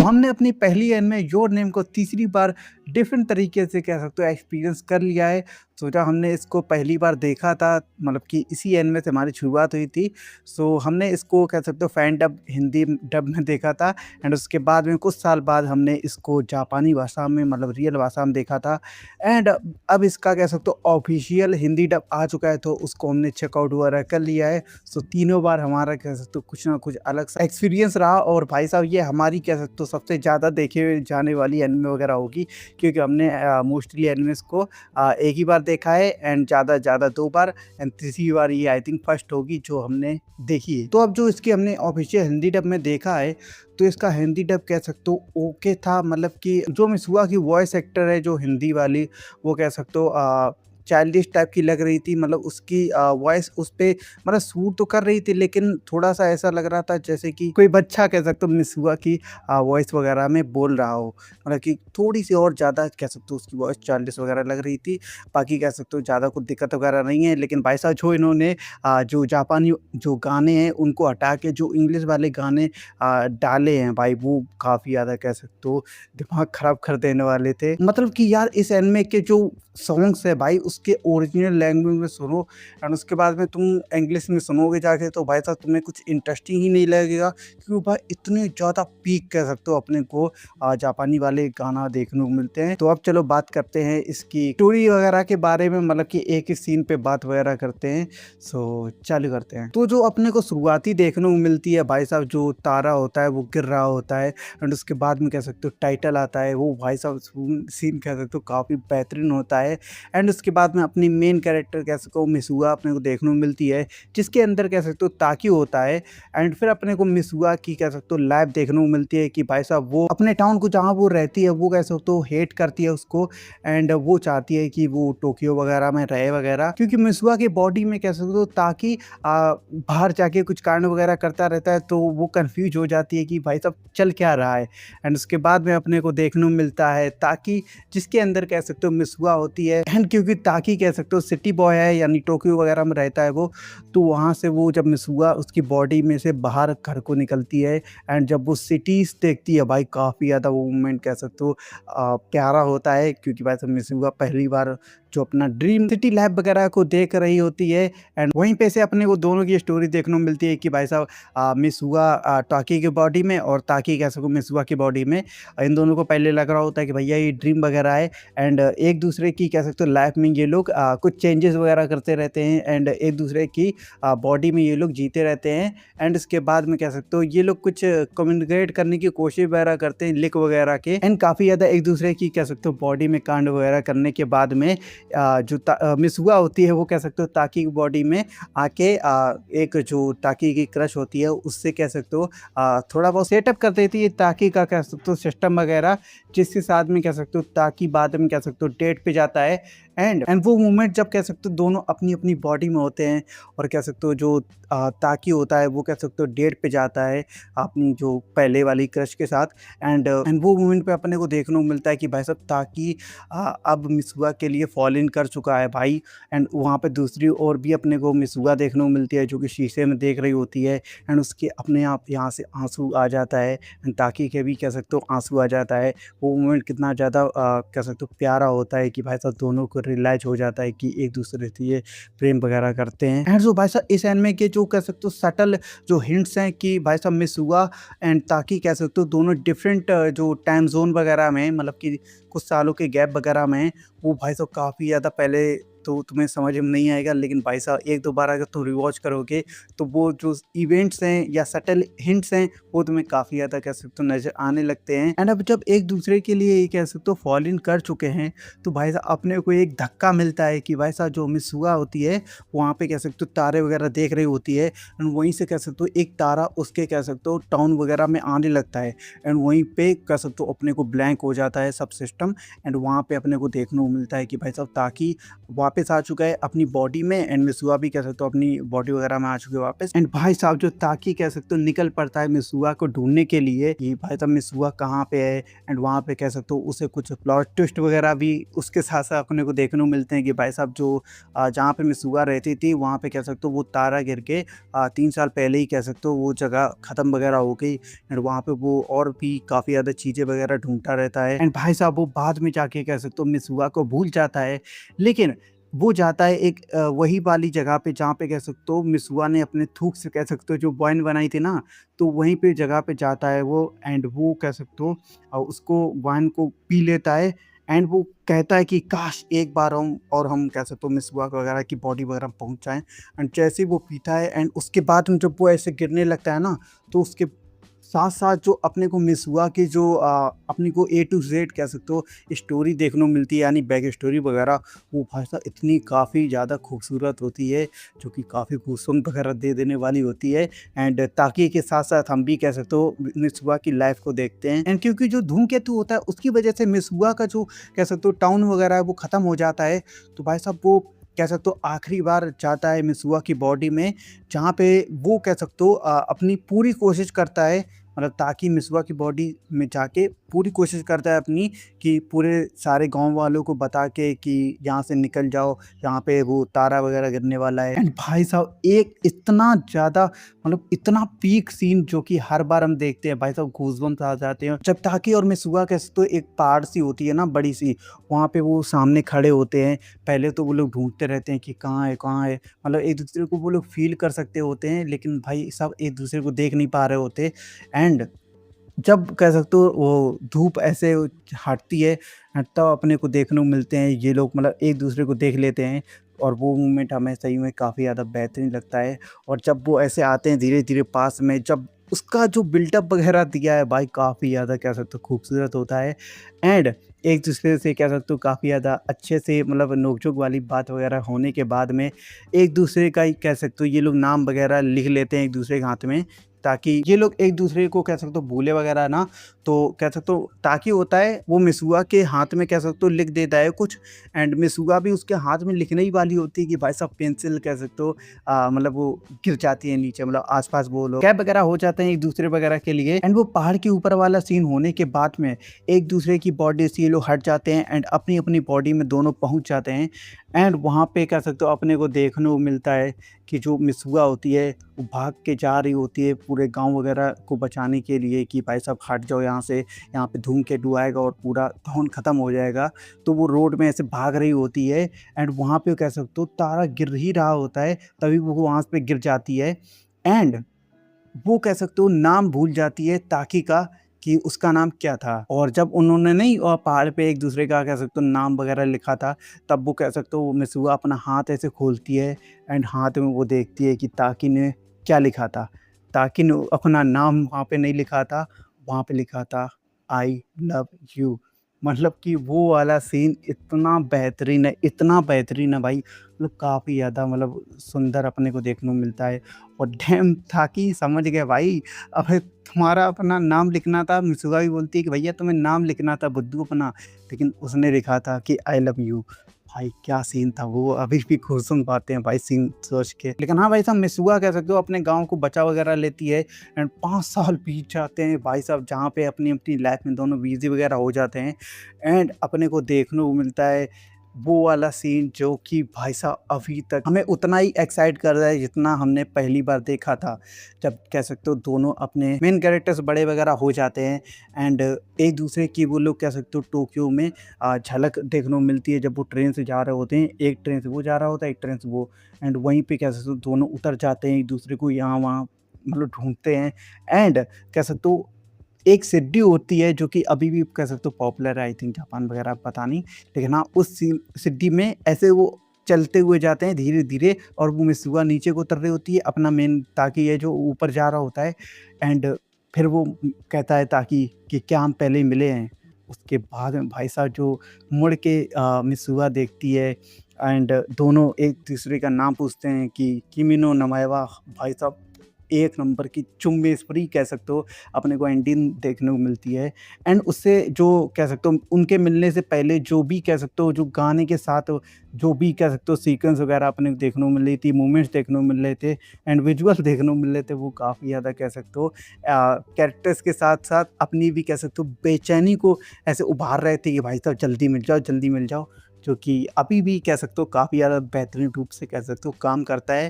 हमने अपनी पहली एन में योर नेम को तीसरी बार डिफरेंट तरीके से कह सकते हो एक्सपीरियंस कर लिया है। सोचा हमने इसको पहली बार देखा था, मतलब कि इसी एन में से हमारी शुरुआत हुई थी। सो हमने इसको कह सकते हो फैन डब हिंदी डब में देखा था एंड उसके बाद में कुछ साल बाद हमने इसको जापानी भाषा में मतलब रियल भाषा में देखा था। एंड अब इसका कह सकते हो ऑफिशियल हिंदी डब आ चुका है, तो उसको हमने चेकआउट वगैरह कर लिया है। सो तीनों बार हमारा कह सकते हो कुछ ना कुछ अलग सा एक्सपीरियंस रहा। और भाई साहब ये हमारी कह सकते हो सबसे ज़्यादा देखे जाने वाली एनिमे वगैरह होगी, क्योंकि हमने मोस्टली एनिमेस को एक ही बार देखा है एंड ज़्यादा 2 बार एंड तीसरी बार ये आई थिंक फर्स्ट होगी जो हमने देखी है। तो अब जो इसकी हमने ऑफिशियल हिंदी डब में देखा है, तो इसका हिंदी डब कह सकते हो ओके था। मतलब कि जो मिसुआ की वॉइस एक्टर है जो हिंदी वाली, वो कह सकते हो चाइल्डिश टाइप की लग रही थी। मतलब उसकी वॉइस उस पे मतलब सूट तो कर रही थी, लेकिन थोड़ा-सा ऐसा लग रहा था जैसे कि कोई बच्चा कह सकते हो मिसुआ की वॉइस वगैरह में बोल रहा हो। मतलब कि थोड़ी-सी और ज़्यादा कह सकते हो उसकी वॉइस चाइल्डिश वगैरह लग रही थी। बाकी कह सकते हो ज़्यादा कुछ दिक्कत वगैरह नहीं है। लेकिन भाई साहब जो इन्होंने जो जापानी जो गाने हैं उनको हटा के जो इंग्लिश वाले गाने डाले हैं भाई, वो काफ़ी ज़्यादा कह सकते हो दिमाग ख़राब कर देने वाले थे। मतलब कि यार इस एनिमे के जो सॉन्ग्स है भाई, उसके ओरिजिनल लैंग्वेज में सुनो एंड उसके बाद में तुम इंग्लिश में सुनोगे जाके, तो भाई साहब तुम्हें कुछ इंटरेस्टिंग ही नहीं लगेगा। क्योंकि भाई इतने ज़्यादा पीक कह सकते हो अपने को जापानी वाले गाना देखने को मिलते हैं। तो अब चलो बात करते हैं इसकी स्टोरी वगैरह के बारे में, मतलब कि एक ही सीन पे बात वगैरह करते हैं। सो चालू करते हैं। तो जो अपने को शुरुआती देखने को मिलती है भाई साहब, जो तारा होता है वो गिर रहा होता है एंड उसके बाद में कह सकते हो टाइटल आता है। वो भाई साहब सीन कह सकते हो काफ़ी बेहतरीन होता है। एंड उसके बाद में अपनी मेन कैरेक्टर कह सको मिसुआ अपने को देखने को मिलती है, जिसके अंदर कह सकते हो ताकि होता है। एंड फिर अपने को मिसुआ की कह सकते हो लाइफ देखने को मिलती है कि भाई साहब वो अपने टाउन को जहाँ वो रहती है वो कह सकते हो हेट करती है उसको एंड वो चाहती है कि वो टोक्यो वगैरह में रहे वगैरह, क्योंकि मिसुआ की बॉडी में कह सकते हो ताकि बाहर जाके कुछ कांड वगैरह करता रहता है, तो वो कंफ्यूज हो जाती है कि भाई साहब चल क्या रहा है। एंड उसके बाद में अपने को देखने को मिलता है ताकि, जिसके अंदर कह सकते हो मिसुआ होती है। एंड क्योंकि ताकि कह सकते हो सिटी बॉय है, यानी टोक्यो वगैरह में रहता है वो, तो वहाँ से वो जब मिसुआ उसकी बॉडी में से बाहर घर को निकलती है एंड जब वो सिटीज़ देखती है भाई, काफ़ी ज़्यादा वो मोमेंट कह सकते हो प्यारा होता है। क्योंकि भाई साहब मिसुआ पहली बार जो अपना ड्रीम सिटी लैब वगैरह को देख रही होती है एंड वहीं पे से अपने को दोनों की स्टोरी देखने को मिलती है कि भाई साहब मिसुआ ताकि की बॉडी में और ताकि कह सको मिसुआ की बॉडी में, इन दोनों को पहले लग रहा होता है कि भैया ये ड्रीम वगैरह है एंड एक दूसरे की कह सकते हो लाइफ में ये लोग कुछ चेंजेस वगैरह करते रहते हैं एंड एक दूसरे की बॉडी में ये लोग जीते रहते हैं। एंड इसके बाद में कह सकते हो ये लोग कुछ कम्युनिकेट करने की कोशिश वगैरह करते हैं लिक वगैरह के एंड काफ़ी ज़्यादा एक दूसरे की कह सकते हो बॉडी में कांड वगैरह करने के बाद में जो मिसुआ होती है वो कह सकते हो ताकि की बॉडी में आके एक जो ताकि की क्रश होती है उससे कह सकते हो थोड़ा बहुत सेटअप कर देती है ताकि का कह सकते हो सिस्टम वगैरह, जिसके साथ में कह सकते हो ताकि बाद में कह सकते हो डेट पे जाता है। एंड वो मोमेंट जब कह सकते हो दोनों अपनी अपनी बॉडी में होते हैं और कह सकते हो जो ताकि होता है वो कह सकते हो डेट पे जाता है अपनी जो पहले वाली क्रश के साथ। एंड वो मोमेंट पे अपने को देखने को मिलता है कि भाई साहब ताकि अब मिसुआ के लिए फॉल इन कर चुका है भाई। एंड वहाँ पे दूसरी ओर भी अपने को मिसुआ देखने को मिलती है जो कि शीशे में देख रही होती है एंड उसके अपने आप यहाँ से आंसू आ जाता है एंड ताकि के भी कह सकते हो आंसू आ जाता है। वो मोमेंट कितना ज़्यादा कह सकते हो प्यारा होता है कि भाई साहब दोनों को रियलाइज हो जाता है कि एक दूसरे से ये प्रेम वगैरह करते हैं। एंड जो भाई साहब इस एनिमे के जो कह सकते हो सटल जो हिंट्स हैं कि भाई साहब मिसुआ एंड ताकि कह सकते हो दोनों डिफरेंट जो टाइम जोन वगैरह में, मतलब कि कुछ सालों के गैप वगैरह में, वो भाई साहब काफ़ी ज़्यादा पहले तो तुम्हें समझ में नहीं आएगा, लेकिन भाई साहब एक दो बार अगर तुम रिवॉच करोगे तो वो जो इवेंट्स हैं या सटल हिंट्स हैं वो तुम्हें काफ़ी ज़्यादा कह सकते हो नज़र आने लगते हैं। एंड अब जब एक दूसरे के लिए कह सकते हो फॉल इन कर चुके हैं तो भाई साहब अपने को एक धक्का मिलता है कि भाई साहब जो मिसुआ होती है वहाँ पे कह सकते हो तारे वगैरह देख रही होती है एंड वहीं से कह सकते हो एक तारा उसके कह सकते हो टाउन वगैरह में आने लगता है एंड वहीं पे कह सकते हो अपने को ब्लैंक हो जाता है सब सिस्टम। एंड वहाँ पे अपने को देखने को मिलता है कि भाई साहब ताकि वहाँ वापस आ चुका है अपनी बॉडी में एंड मिसुआ भी कह सकते हो अपनी बॉडी वगैरह में आ चुके हैं वापस। एंड भाई साहब जो ताकि कह सकते हो निकल पड़ता है मिसुआ को ढूंढने के लिए कि भाई साहब मिसुआ कहाँ पे है। एंड वहाँ पे कह सकते हो उसे कुछ प्लॉट ट्विस्ट वगैरह भी उसके साथ साथ अपने को देखने को मिलते हैं कि भाई साहब जो जहाँ पे मिसुआ रहती थी वहाँ पे कह सकते हो वो तारा गिर के 3 साल पहले ही कह सकते हो वो जगह ख़त्म वगैरह हो गई। एंड वहाँ पे वो और भी काफ़ी ज़्यादा चीज़ें वगैरह ढूंढता रहता है। एंड भाई साहब वो बाद में जाके कह सकते हो मिसुआ को भूल जाता है, लेकिन वो जाता है एक वही वाली जगह पे जहाँ पे कह सकते हो मिसुआ ने अपने थूक से कह सकते हो जो बॉइन बनाई थी ना, तो वहीं पे जगह पे जाता है वो। एंड वो कह सकते हो उसको वाइन को पी लेता है। एंड वो कहता है कि काश एक बार हम कह सकते हो मिसुआ वगैरह की बॉडी वगैरह पहुंच जाएं। एंड जैसे ही वो पीता है एंड उसके बाद में जब वो ऐसे गिरने लगता है ना, तो उसके साथ साथ जो अपने को मिसुआ की जो अपनी को ए टू जेड कह सकते हो स्टोरी देखने को मिलती है, यानी बैक स्टोरी वगैरह, वो भाई साहब इतनी काफ़ी ज़्यादा खूबसूरत होती है जो कि काफ़ी गूज़बम्प वगैरह दे देने वाली होती है। एंड ताकि के साथ साथ हम भी कह सकते हो मिसुआ की लाइफ को देखते हैं। एंड क्योंकि जो धूमकेतु होता है उसकी वजह से मिसुआ का जो कह सकते हो टाउन वगैरह है वो ख़त्म हो जाता है। तो भाई साहब वो कह सकते हो आखिरी बार जाता है मिसुआ की बॉडी में, जहाँ पे वो कह सकते हो अपनी पूरी कोशिश करता है, मतलब ताकि मिसुआ की बॉडी में जाके पूरी कोशिश करता है अपनी कि पूरे सारे गांव वालों को बता के कि यहाँ से निकल जाओ, यहाँ पे वो तारा वगैरह गिरने वाला है। एंड भाई साहब एक इतना ज़्यादा मतलब इतना पीक सीन जो कि हर बार हम देखते हैं भाई साहब गूज़बम्प्स आ जाते हैं। जब ताकि और मिसुआ कह सकते हो एक पहाड़ सी होती है ना बड़ी सी, वहाँ पे वो सामने खड़े होते हैं। पहले तो वो लोग ढूंढते रहते हैं कि कहाँ है कहाँ है, मतलब एक दूसरे को वो लोग फील कर सकते होते हैं, लेकिन भाई साहब एक दूसरे को देख नहीं पा रहे होते। एंड जब कह सकते हो वो धूप ऐसे हटती है तब अपने को देखने को मिलते हैं ये लोग, मतलब एक दूसरे को देख लेते हैं। और वो मोमेंट हमें सही में काफ़ी ज़्यादा बेहतरीन लगता है। और जब वो ऐसे आते हैं धीरे धीरे पास में, जब उसका जो बिल्डअप वगैरह दिया है भाई काफ़ी ज़्यादा कह सकते हो खूबसूरत होता है। एंड एक दूसरे से कह सकते हो काफ़ी ज़्यादा अच्छे से मतलब नोक-झोंक वाली बात वगैरह होने के बाद में एक दूसरे का ही कह सकते हो ये लोग नाम वगैरह लिख लेते हैं एक दूसरे के हाथ में, ताकि ये लोग एक दूसरे को कह सकते हो भूले वगैरह ना। तो कह सकते हो ताकि होता है वो मिसुआ के हाथ में कह सकते हो लिख देता है कुछ। एंड मिसुआ भी उसके हाथ में लिखने ही वाली होती है कि भाई साहब पेंसिल कह सकते हो मतलब वो गिर जाती है नीचे, मतलब आसपास वो लोग कैब वगैरह हो जाते हैं एक दूसरे वगैरह के लिए। एंड वो पहाड़ के ऊपर वाला सीन होने के बाद में एक दूसरे की बॉडी से ये लोग हट जाते हैं एंड अपनी अपनी बॉडी में दोनों पहुंच जाते हैं। एंड वहाँ पे कह सकते हो अपने को देखने को मिलता है कि जो मिसुआ होती है वो भाग के जा रही होती है पूरे गांव वगैरह को बचाने के लिए कि भाई साहब हट जाओ यहाँ से, यहाँ पे धूमकेतु आएगा और पूरा टाउन ख़त्म हो जाएगा। तो वो रोड में ऐसे भाग रही होती है एंड वहाँ पे कह सकते हो तारा गिर ही रहा होता है, तभी वो वहाँ पे गिर जाती है। एंड वो कह सकते हो नाम भूल जाती है ताकि का कि उसका नाम क्या था। और जब उन्होंने नहीं पहाड़ पे एक दूसरे का कह सकते हो नाम वगैरह लिखा था, तब वो कह सकते हो वो मिसुआ अपना हाथ ऐसे खोलती है एंड हाथ में वो देखती है कि ताकि ने क्या लिखा था। ताकि ने अपना नाम वहाँ पे नहीं लिखा था, वहाँ पे लिखा था आई लव यू। मतलब कि वो वाला सीन इतना बेहतरीन है भाई, मतलब काफ़ी ज़्यादा मतलब सुंदर अपने को देखने को मिलता है। और डैम ताकि समझ गए भाई, अबे तुम्हारा अपना नाम लिखना था। मिसुआ भी बोलती है कि भैया तुम्हें नाम लिखना था बुद्धू अपना, लेकिन उसने लिखा था कि आई लव यू। भाई क्या सीन था वो, अभी भी घूम पाते हैं भाई सीन सोच के। लेकिन हाँ भाई साहब मिसुआ कह सकते हो अपने गांव को बचा वगैरह लेती है। एंड 5 साल बीत जाते हैं भाई साहब जहाँ पे अपनी अपनी लाइफ में दोनों बिजी वगैरह हो जाते हैं। एंड अपने को देखने को मिलता है वो वाला सीन जो कि भाई साहब अभी तक हमें उतना ही एक्साइट कर रहा है जितना हमने पहली बार देखा था। जब कह सकते हो दोनों अपने मेन कैरेक्टर्स बड़े वगैरह हो जाते हैं एंड एक दूसरे की वो लोग कह सकते हो टोक्यो में झलक देखने को मिलती है। जब वो ट्रेन से जा रहे होते हैं, एक ट्रेन से वो जा रहा होता है एक ट्रेन से वो, एंड वहीं पे कह सकते हो दोनों उतर जाते हैं एक दूसरे को यहाँ वहाँ मतलब ढूंढते हैं। एंड कह सकते हो एक सिड्डी होती है जो कि अभी भी कह सकते हो पॉपुलर है, आई थिंक जापान वगैरह पता नहीं, लेकिन हाँ उस सिड्डी में ऐसे वो चलते हुए जाते हैं धीरे धीरे और वो मिसुआ नीचे को उतर रही होती है अपना मेन ताकि ये जो ऊपर जा रहा होता है। एंड फिर वो कहता है ताकि कि क्या हम पहले ही मिले हैं। उसके बाद में भाई साहब जो मुड़ के मिसुआ देखती है एंड दोनों एक दूसरे का नाम पूछते हैं कि किमिनो नमाएवा। भाई साहब एक नंबर की चुम्बेश्वरी कह सकते हो अपने को एंडिंग देखने को मिलती है। एंड उससे जो कह सकते हो उनके मिलने से पहले जो भी कह सकते हो जो गाने के साथ जो भी कह सकते हो सीक्वेंस वगैरह अपने को देखने को मिल रही थी, मूवमेंट्स देखने को मिल रहे थे एंड विजुअल देखने को मिल रहे थे, वो काफ़ी ज़्यादा कह सकते हो कैरेक्टर्स के साथ-साथ अपनी भी कह सकते हो बेचैनी को ऐसे उभार रहे थे कि भाई साहब जल्दी मिल जाओ, जो कि अभी भी कह सकते हो काफ़ी ज़्यादा बेहतरीन रूप से कह सकते हो काम करता है।